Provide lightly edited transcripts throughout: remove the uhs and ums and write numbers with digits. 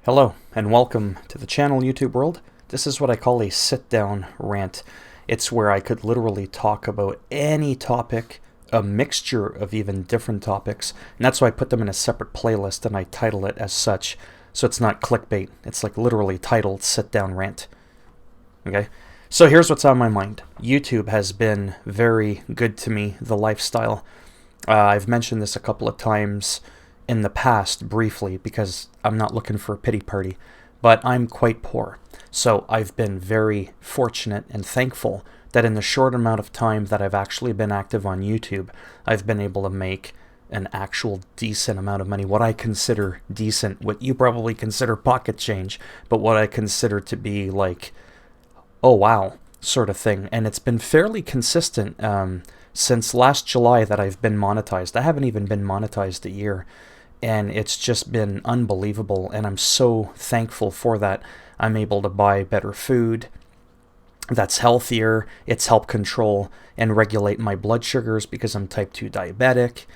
Hello, and welcome to the channel, YouTube world. This is what I call a sit-down rant. It's where I could literally talk about any topic, a mixture of even different topics, and that's why I put them in a separate playlist and I title it as such, so it's not clickbait. It's like literally titled sit-down rant. Okay? So here's what's on my mind. YouTube has been very good to me, the lifestyle. I've mentioned this a couple of times in the past briefly because I'm not looking for a pity party, but I'm quite poor. So I've been very fortunate and thankful that in the short amount of time that I've actually been active on YouTube, I've been able to make an actual decent amount of money. What I consider decent, what you probably consider pocket change, but what I consider to be like, oh wow, sort of thing. And it's been fairly consistent since last July that I've been monetized. I haven't even been monetized a year. And it's just been unbelievable, and I'm so thankful for that. I'm able to buy better food that's healthier. It's helped control and regulate my blood sugars because I'm type 2 diabetic.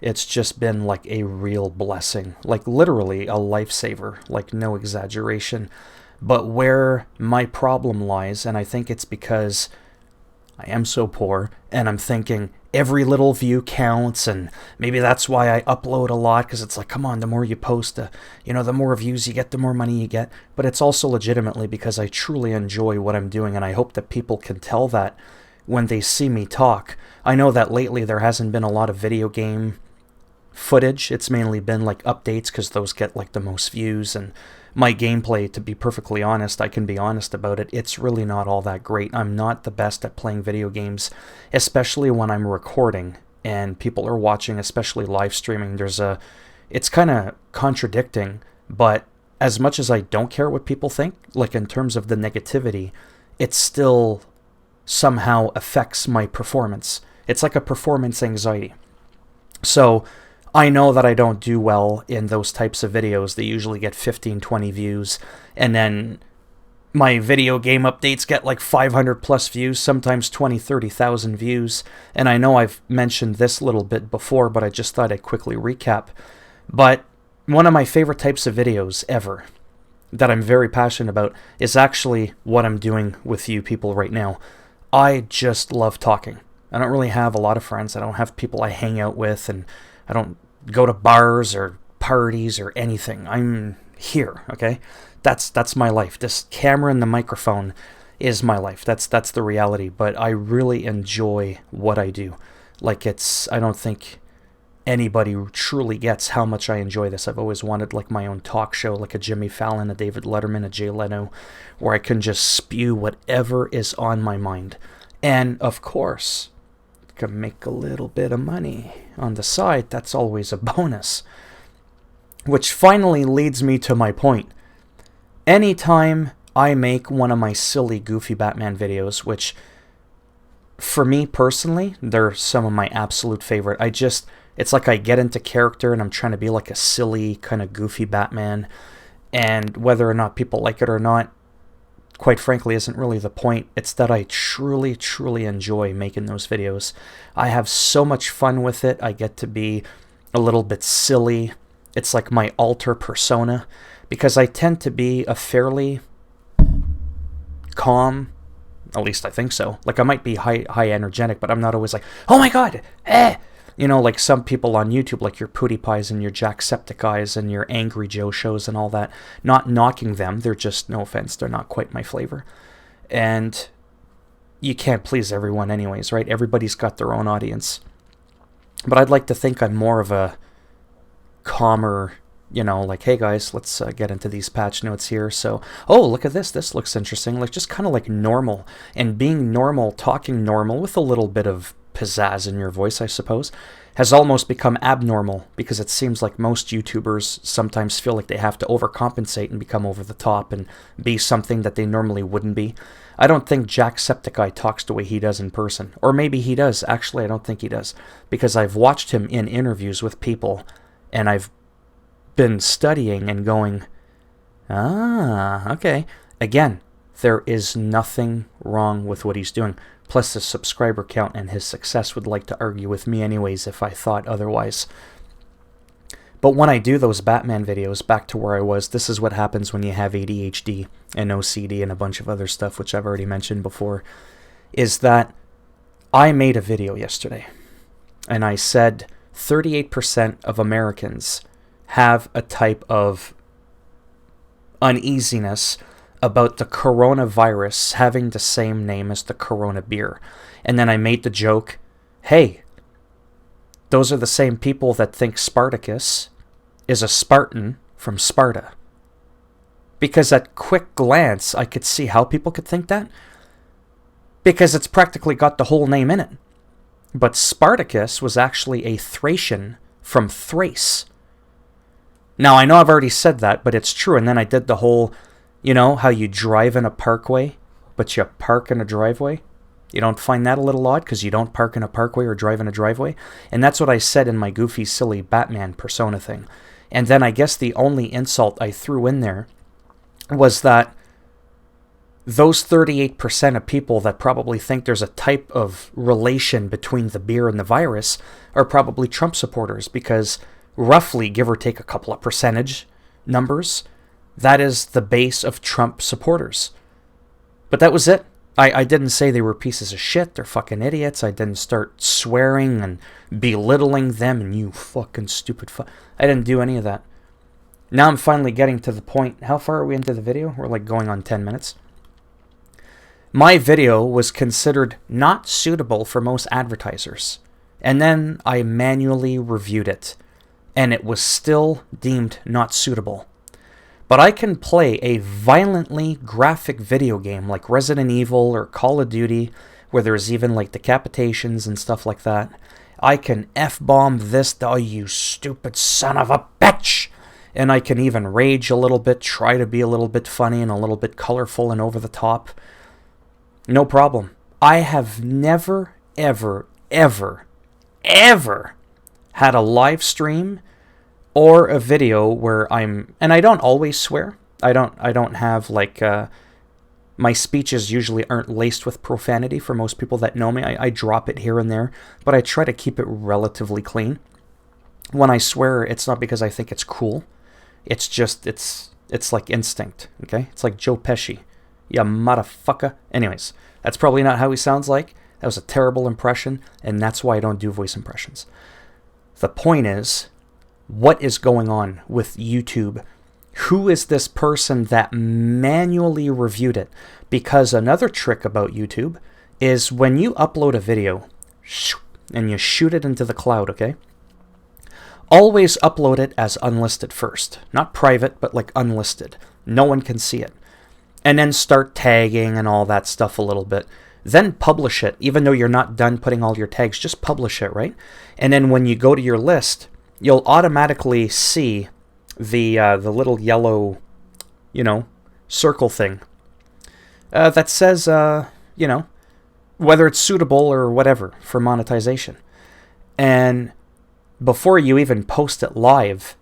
It's just been like a real blessing, like literally a lifesaver, like no exaggeration. But where my problem lies, and I think it's because I am so poor, and I'm thinking every little view counts, and maybe that's why I upload a lot, because it's like, come on, the more you post, the more views you get, the more money you get. But it's also legitimately because I truly enjoy what I'm doing, and I hope that people can tell that when they see me talk. I know that lately there hasn't been a lot of video game footage. It's mainly been like updates because those get like the most views, and my gameplay, to be perfectly honest, I can be honest about it, it's really not all that great. I'm not the best at playing video games, especially when I'm recording and people are watching, especially live streaming. It's kind of contradicting, but as much as I don't care what people think, like in terms of the negativity, it still somehow affects my performance. It's like a performance anxiety. So I know that I don't do well in those types of videos. They usually get 15, 20 views, and then my video game updates get like 500 plus views, sometimes 20, 30,000 views. And I know I've mentioned this a little bit before, but I just thought I'd quickly recap. But one of my favorite types of videos ever that I'm very passionate about is actually what I'm doing with you people right now. I just love talking. I don't really have a lot of friends. I don't have people I hang out with, and I don't go to bars or parties or anything. I'm here, okay? That's my life. This camera and the microphone is my life. That's the reality. But I really enjoy what I do. Like I don't think anybody truly gets how much I enjoy this. I've always wanted like my own talk show, like a Jimmy Fallon, a David Letterman, a Jay Leno, where I can just spew whatever is on my mind. And of course, can make a little bit of money on the side. That's always a bonus. Which finally leads me to my point. Anytime I make one of my silly, goofy Batman videos, which for me personally, they're some of my absolute favorite. It's like I get into character and I'm trying to be like a silly, kind of goofy Batman. And whether or not people like it or not, quite frankly, isn't really the point. It's that I truly, truly enjoy making those videos. I have so much fun with it. I get to be a little bit silly. It's like my alter persona, because I tend to be a fairly calm, at least I think so. Like I might be high energetic, but I'm not always like, oh my god, eh! Like some people on YouTube, like your PewDiePies and your Jacksepticeye's and your Angry Joe shows and all that. Not knocking them, they're just, no offense, they're not quite my flavor. And you can't please everyone anyways, right? Everybody's got their own audience. But I'd like to think I'm more of a calmer, like, hey guys, let's get into these patch notes here. So, oh, look at this looks interesting. Like just kind of like normal. And being normal, talking normal with a little bit of pizzazz in your voice, I suppose, has almost become abnormal, because it seems like most YouTubers sometimes feel like they have to overcompensate and become over the top and be something that they normally wouldn't be. I don't think Jacksepticeye talks the way he does in person. Or maybe he does. Actually, I don't think he does, because I've watched him in interviews with people, and I've been studying and going, okay. Again, there is nothing wrong with what he's doing. Plus the subscriber count and his success would like to argue with me anyways if I thought otherwise. But when I do those Batman videos, back to where I was, this is what happens when you have ADHD and OCD and a bunch of other stuff, which I've already mentioned before, is that I made a video yesterday, and I said 38% of Americans have a type of uneasiness about the coronavirus having the same name as the Corona beer. And then I made the joke, hey, those are the same people that think Spartacus is a Spartan from Sparta. Because at quick glance, I could see how people could think that. Because it's practically got the whole name in it. But Spartacus was actually a Thracian from Thrace. Now, I know I've already said that, but it's true. And then I did the whole, you know, how you drive in a parkway, but you park in a driveway. You don't find that a little odd because you don't park in a parkway or drive in a driveway? And that's what I said in my goofy, silly Batman persona thing. And then I guess the only insult I threw in there was that those 38% of people that probably think there's a type of relation between the beer and the virus are probably Trump supporters because roughly, give or take a couple of percentage numbers, that is the base of Trump supporters. But that was it. I didn't say they were pieces of shit, they're fucking idiots. I didn't start swearing and belittling them and you fucking stupid I didn't do any of that. Now I'm finally getting to the point. How far are we into the video? We're like going on 10 minutes. My video was considered not suitable for most advertisers. And then I manually reviewed it. And it was still deemed not suitable. But I can play a violently graphic video game like Resident Evil or Call of Duty, where there's even like decapitations and stuff like that. I can F-bomb this, oh you stupid son of a bitch! And I can even rage a little bit, try to be a little bit funny and a little bit colorful and over the top. No problem. I have never, ever, ever, ever had a live stream or a video where I'm, and I don't always swear. I don't have like, my speeches usually aren't laced with profanity for most people that know me. I drop it here and there, but I try to keep it relatively clean. When I swear, it's not because I think it's cool. It's just, it's like instinct, okay? It's like Joe Pesci. You motherfucker. Anyways, that's probably not how he sounds like. That was a terrible impression, and that's why I don't do voice impressions. The point is, what is going on with YouTube? Who is this person that manually reviewed it? Because another trick about YouTube is when you upload a video and you shoot it into the cloud, okay? Always upload it as unlisted first. Not private, but like unlisted. No one can see it. And then start tagging and all that stuff a little bit. Then publish it. Even though you're not done putting all your tags, just publish it, right? And then when you go to your list, you'll automatically see the little yellow, circle thing that says, whether it's suitable or whatever for monetization. And before you even post it live,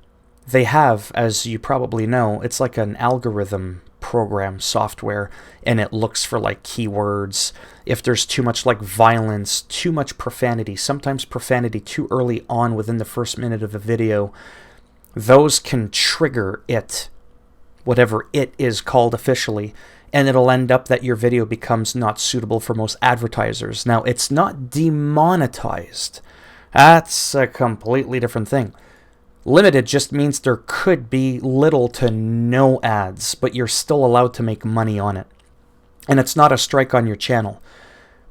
they have, as you probably know, it's like an algorithm program software, and it looks for like keywords. If there's too much like violence, too much profanity, sometimes profanity too early on within the first minute of a video, those can trigger it, whatever it is called officially, and it'll end up that your video becomes not suitable for most advertisers. Now, it's not demonetized. That's a completely different thing. Limited just means there could be little to no ads, but you're still allowed to make money on it. And it's not a strike on your channel.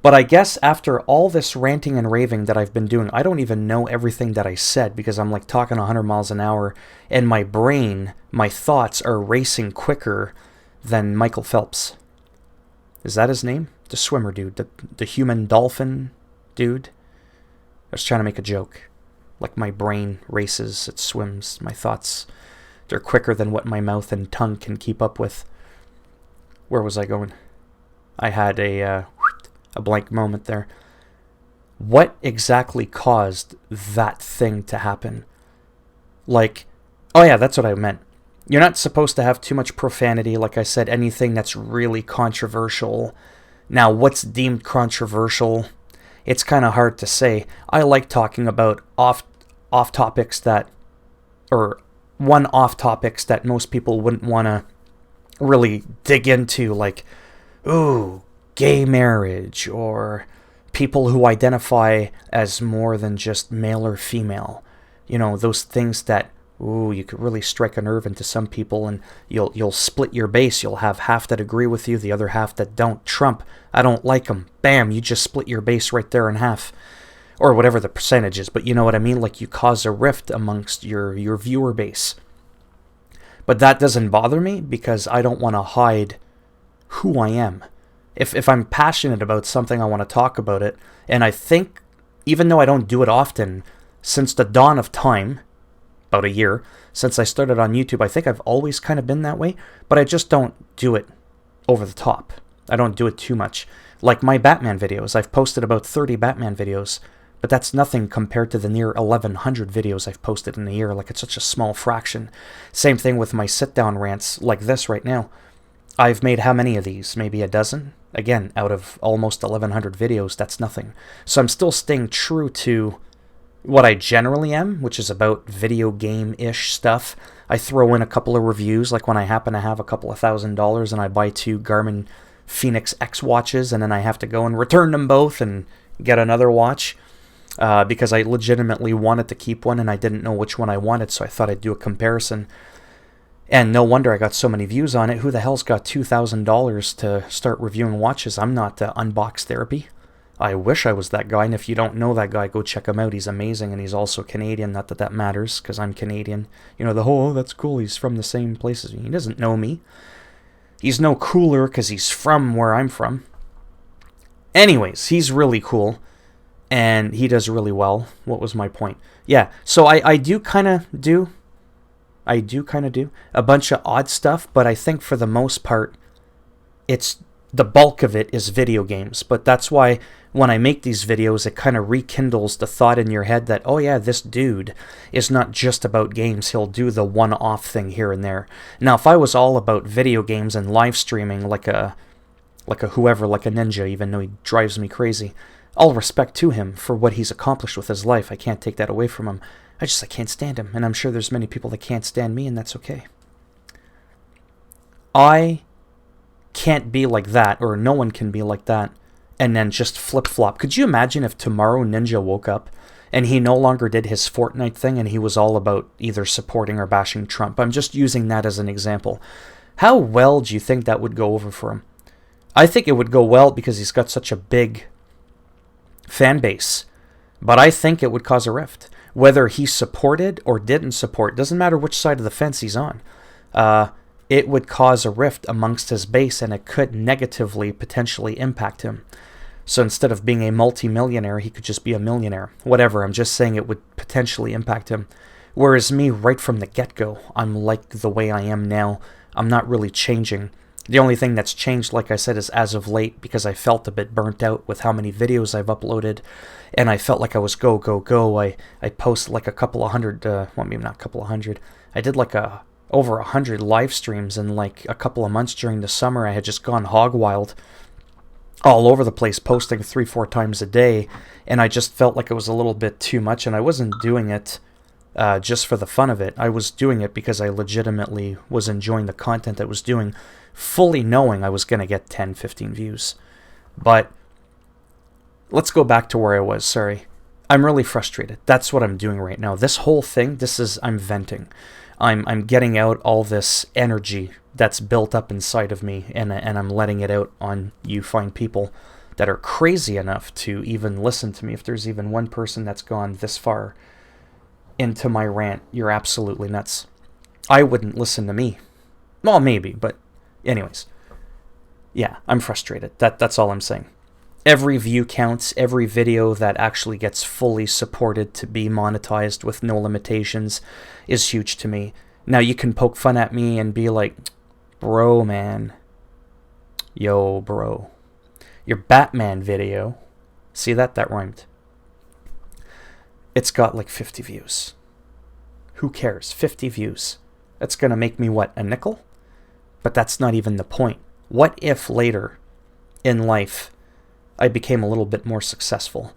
But I guess after all this ranting and raving that I've been doing, I don't even know everything that I said because I'm like talking 100 miles an hour, and my brain, my thoughts are racing quicker than Michael Phelps. Is that his name? The swimmer dude, the human dolphin dude? I was trying to make a joke. Like my brain races, it swims, my thoughts, they're quicker than what my mouth and tongue can keep up with. Where was I going? I had a blank moment there. What exactly caused that thing to happen? Like, oh yeah, that's what I meant. You're not supposed to have too much profanity, like I said, anything that's really controversial. Now, what's deemed controversial? It's kind of hard to say. I like talking about off topics that or one-off topics that most people wouldn't want to really dig into, like, ooh, gay marriage, or people who identify as more than just male or female. You know, those things that, ooh, you could really strike a nerve into some people, and you'll split your base. You'll have half that agree with you, the other half that don't. Trump, I don't like him. Bam, you just split your base right there in half. Or whatever the percentage is, but you know what I mean? Like, you cause a rift amongst your viewer base. But that doesn't bother me, because I don't want to hide who I am. If I'm passionate about something, I want to talk about it. And I think, even though I don't do it often, since the dawn of time, about a year, since I started on YouTube, I think I've always kind of been that way, but I just don't do it over the top. I don't do it too much. Like my Batman videos, I've posted about 30 Batman videos, but that's nothing compared to the near 1,100 videos I've posted in a year. Like, it's such a small fraction. Same thing with my sit-down rants like this right now. I've made how many of these? Maybe a dozen? Again, out of almost 1,100 videos, that's nothing. So I'm still staying true to what I generally am, which is about video game-ish stuff. I throw in a couple of reviews, like when I happen to have a couple of $1,000 and I buy 2 Garmin Fenix X watches, and then I have to go and return them both and get another watch. Because I legitimately wanted to keep one and I didn't know which one I wanted, so I thought I'd do a comparison. And no wonder I got so many views on it. Who the hell's got $2,000 to start reviewing watches? I'm not Unbox Therapy. I wish I was that guy, and if you don't know that guy, go check him out. He's amazing, and he's also Canadian. Not that that matters, because I'm Canadian. You know, the whole, oh, that's cool, he's from the same place as me. He doesn't know me. He's no cooler because he's from where I'm from. Anyways, he's really cool. And he does really well. What was my point? Yeah, so I do kind of do a bunch of odd stuff, but I think for the most part, it's the bulk of it is video games. But that's why when I make these videos, it kind of rekindles the thought in your head that, oh yeah, this dude is not just about games. He'll do the one-off thing here and there. Now, if I was all about video games and live streaming like a whoever, like a ninja, even though he drives me crazy, all respect to him for what he's accomplished with his life. I can't take that away from him. I can't stand him, and I'm sure there's many people that can't stand me, and that's okay. I can't be like that, or no one can be like that, and then just flip-flop. Could you imagine if tomorrow Ninja woke up and he no longer did his Fortnite thing and he was all about either supporting or bashing Trump? I'm just using that as an example. How well do you think that would go over for him? I think it would go well because he's got such a big fan base, but I think it would cause a rift. Whether he supported or didn't support, doesn't matter which side of the fence he's on. It would cause a rift amongst his base, and it could negatively potentially impact him. So instead of being a multi-millionaire, he could just be a millionaire. Whatever, I'm just saying it would potentially impact him. Whereas me, right from the get-go, I'm like the way I am now. I'm not really changing. The only thing that's changed, like I said, is as of late, because I felt a bit burnt out with how many videos I've uploaded, and I felt like I was go, go, go. I posted like a couple of hundred, well, maybe not a couple of hundred. I did like over 100 live streams in like a couple of months during the summer. I had just gone hog wild all over the place, posting 3-4 times a day, and I just felt like it was a little bit too much, and I wasn't doing it just for the fun of it. I was doing it because I legitimately was enjoying the content I was doing, fully knowing I was going to get 10, 15 views. But let's go back to where I was, sorry. I'm really frustrated. That's what I'm doing right now. This whole thing, I'm venting. I'm getting out all this energy that's built up inside of me, and I'm letting it out on you fine people that are crazy enough to even listen to me. If there's even one person that's gone this far into my rant, you're absolutely nuts. I wouldn't listen to me. Well, maybe, but anyways. Yeah, I'm frustrated. That's all I'm saying. Every view counts. Every video that actually gets fully supported to be monetized with no limitations is huge to me. Now, you can poke fun at me and be like, bro, man. Yo, bro. Your Batman video. See that? That rhymed. It's got like 50 views. Who cares? 50 views. That's going to make me, what, a nickel? But that's not even the point. What if later in life I became a little bit more successful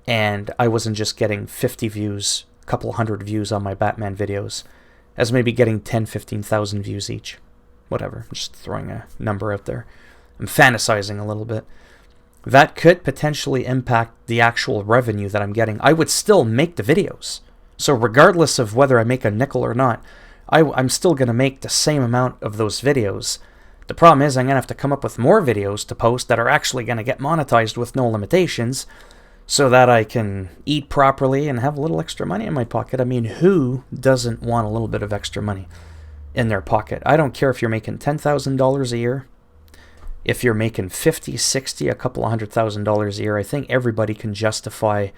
and I wasn't just getting 50 views couple hundred views on my Batman videos as maybe getting 10, 15,000 views each. Whatever, I'm just throwing a number out there. I'm fantasizing a little bit. That could potentially impact the actual revenue that I'm getting. I would still make the videos. So regardless of whether I make a nickel or not, I'm still going to make the same amount of those videos. The problem is I'm going to have to come up with more videos to post that are actually going to get monetized with no limitations so that I can eat properly and have a little extra money in my pocket. I mean, who doesn't want a little bit of extra money in their pocket? I don't care if you're making $10,000 a year. If you're making 50, 60, a couple of $100,000 a year, I think everybody can justify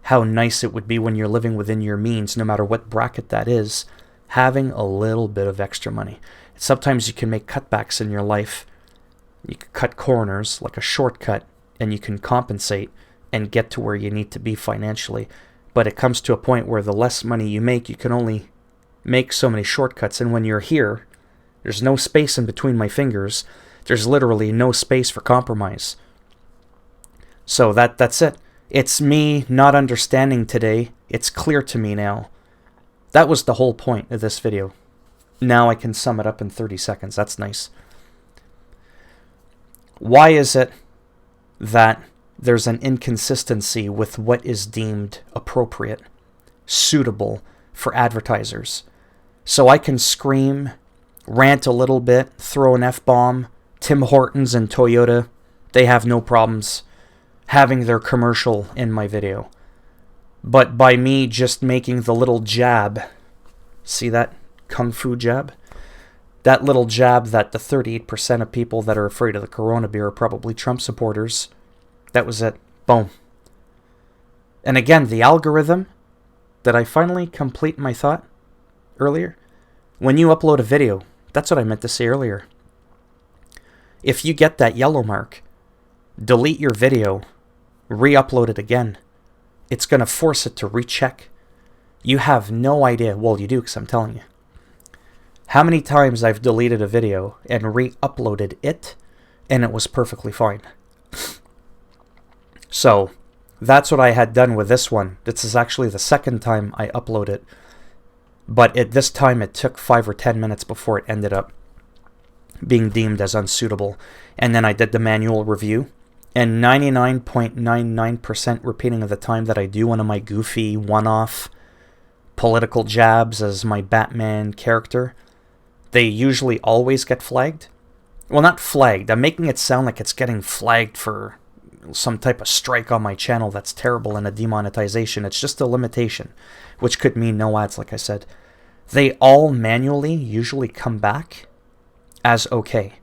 how nice it would be when you're living within your means, no matter what bracket that is, having a little bit of extra money. Sometimes you can make cutbacks in your life. You can cut corners, like a shortcut, and you can compensate and get to where you need to be financially. But it comes to a point where the less money you make, you can only make so many shortcuts. And when you're here, there's no space in between my fingers. There's literally no space for compromise. So that's it. It's me not understanding today. It's clear to me now. That was the whole point of this video. Now I can sum it up in 30 seconds. That's nice. Why is it that there's an inconsistency with what is deemed appropriate, suitable for advertisers? So I can scream, rant a little bit, throw an F-bomb. Tim Hortons and Toyota, they have no problems having their commercial in my video. But by me just making the little jab, see that kung fu jab? That little jab that the 38% of people that are afraid of the Corona beer are probably Trump supporters. That was it. Boom. And again, the algorithm, did I finally complete my thought earlier? When you upload a video, that's what I meant to say earlier. If you get that yellow mark, delete your video, re-upload it again. It's going to force it to recheck. You have no idea. Well, you do, because I'm telling you. How many times I've deleted a video and re-uploaded it, and it was perfectly fine. So, that's what I had done with this one. This is actually the second time I upload it. But this time it took 5 or 10 minutes before it ended up being deemed as unsuitable. And then I did the manual review, and 99.99% repeating of the time that I do one of my goofy one-off political jabs as my Batman character, they usually always get flagged. Well, not flagged. I'm making it sound like it's getting flagged for some type of strike on my channel that's terrible and a demonetization. It's just a limitation, which could mean no ads, like I said. They all manually usually come back as okay.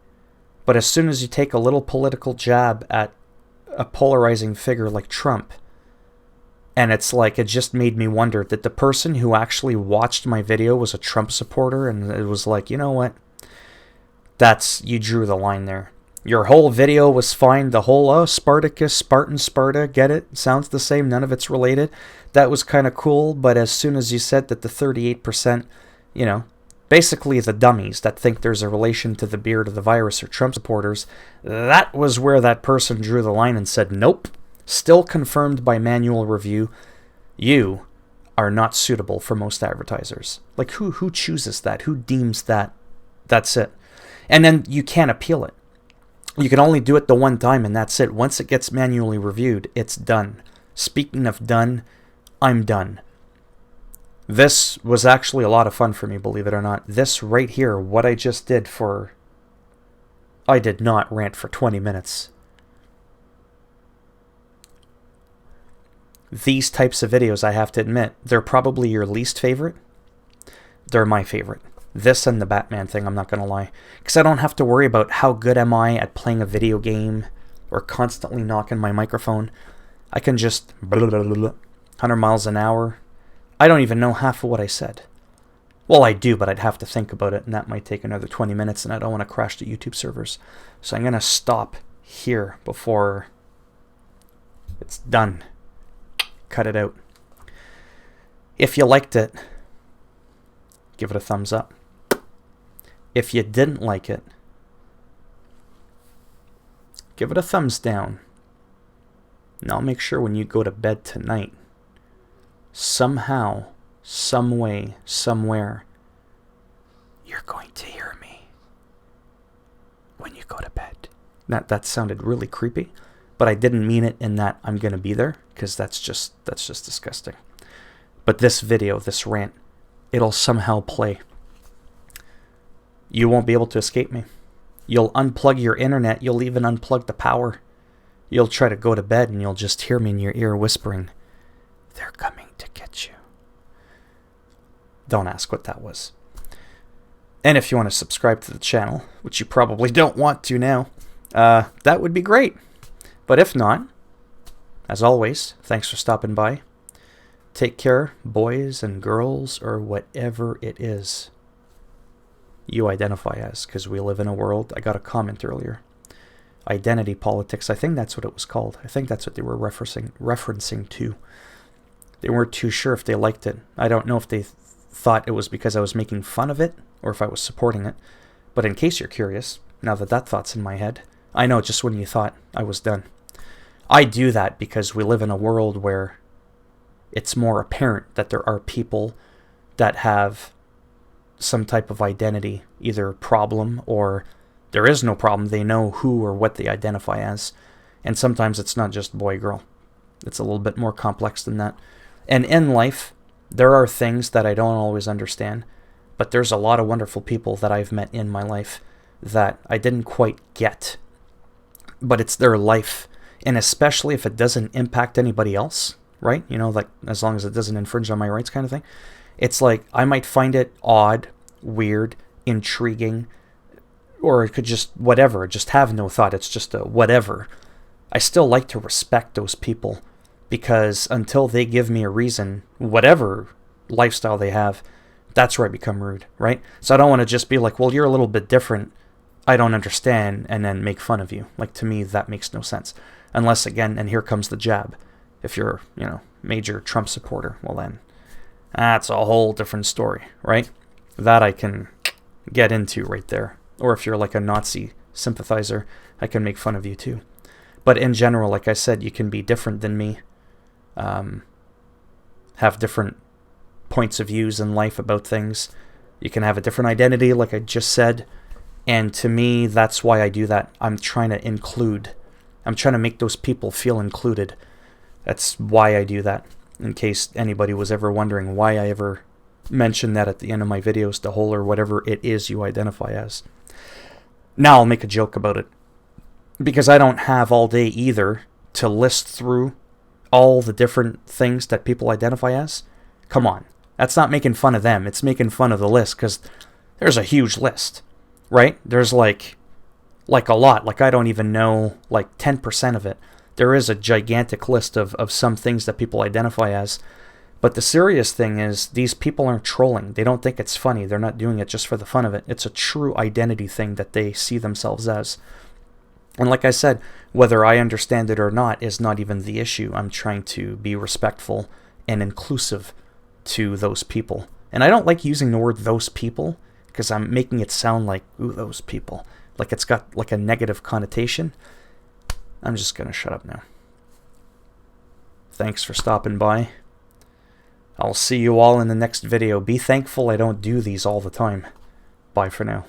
But as soon as you take a little political jab at a polarizing figure like Trump, and it's like, it just made me wonder that the person who actually watched my video was a Trump supporter, and it was like, you know what? You drew the line there. Your whole video was fine. The whole, Spartacus, Spartan, Sparta, get it? Sounds the same. None of it's related. That was kind of cool. But as soon as you said that the 38%, basically the dummies that think there's a relation to the beard of the virus or Trump supporters, that was where that person drew the line and said, nope, still confirmed by manual review, you are not suitable for most advertisers. Like, who chooses that? Who deems that? That's it. And then you can't appeal it. You can only do it the one time, and that's it. Once it gets manually reviewed, it's done. Speaking of done, I'm done. This was actually a lot of fun for me, believe it or not. This right here, what I just did I did not rant for 20 minutes. These types of videos, I have to admit, they're probably your least favorite. They're my favorite. This and the Batman thing, I'm not going to lie. Because I don't have to worry about how good am I at playing a video game or constantly knocking my microphone. I can just 100 miles an hour. I don't even know half of what I said. Well, I do, but I'd have to think about it, and that might take another 20 minutes, and I don't want to crash the YouTube servers. So I'm going to stop here before it's done. Cut it out. If you liked it, give it a thumbs up. If you didn't like it, give it a thumbs down. And I'll make sure when you go to bed tonight, somehow, some way, somewhere, you're going to hear me when you go to bed. That sounded really creepy, but I didn't mean it in that I'm going to be there, because that's just disgusting. But this video, this rant, it'll somehow play. You won't be able to escape me. You'll unplug your internet. You'll even unplug the power. You'll try to go to bed and you'll just hear me in your ear whispering, "They're coming to get you." Don't ask what that was. And if you want to subscribe to the channel, which you probably don't want to now, that would be great. But if not, as always, thanks for stopping by. Take care, boys and girls, or whatever it is you identify as, because we live in a world. I got a comment earlier. Identity politics, I think that's what it was called. I think that's what they were referencing to. They weren't too sure if they liked it. I don't know if they thought it was because I was making fun of it or if I was supporting it. But in case you're curious, now that that thought's in my head, I know just when you thought I was done. I do that because we live in a world where it's more apparent that there are people that have some type of identity, either problem or there is no problem. They know who or what they identify as. And sometimes it's not just boy, girl. It's a little bit more complex than that. And in life, there are things that I don't always understand, but there's a lot of wonderful people that I've met in my life that I didn't quite get. But it's their life. And especially if it doesn't impact anybody else, right? You know, like as long as it doesn't infringe on my rights kind of thing. It's like I might find it odd, weird, intriguing, or it could just whatever, just have no thought. It's just a whatever. I still like to respect those people because until they give me a reason, whatever lifestyle they have, that's where I become rude, right? So I don't want to just be like, well, you're a little bit different, I don't understand, and then make fun of you. Like, to me, that makes no sense. Unless, again, and here comes the jab. If you're, major Trump supporter, well then, that's a whole different story, right? That I can get into right there. Or if you're like a Nazi sympathizer, I can make fun of you too. But in general, like I said, you can be different than me, have different points of views in life about things. You can have a different identity, like I just said. And to me, that's why I do that. I'm trying to include. I'm trying to make those people feel included. That's why I do that. In case anybody was ever wondering why I ever mention that at the end of my videos, the whole or whatever it is you identify as. Now I'll make a joke about it. Because I don't have all day either to list through all the different things that people identify as. Come on. That's not making fun of them. It's making fun of the list, because there's a huge list, right? There's like a lot. Like I don't even know like 10% of it. There is a gigantic list of some things that people identify as. But the serious thing is these people aren't trolling. They don't think it's funny. They're not doing it just for the fun of it. It's a true identity thing that they see themselves as. And like I said, whether I understand it or not is not even the issue. I'm trying to be respectful and inclusive to those people. And I don't like using the word those people because I'm making it sound like, ooh, those people. Like it's got like a negative connotation. I'm just going to shut up now. Thanks for stopping by. I'll see you all in the next video. Be thankful I don't do these all the time. Bye for now.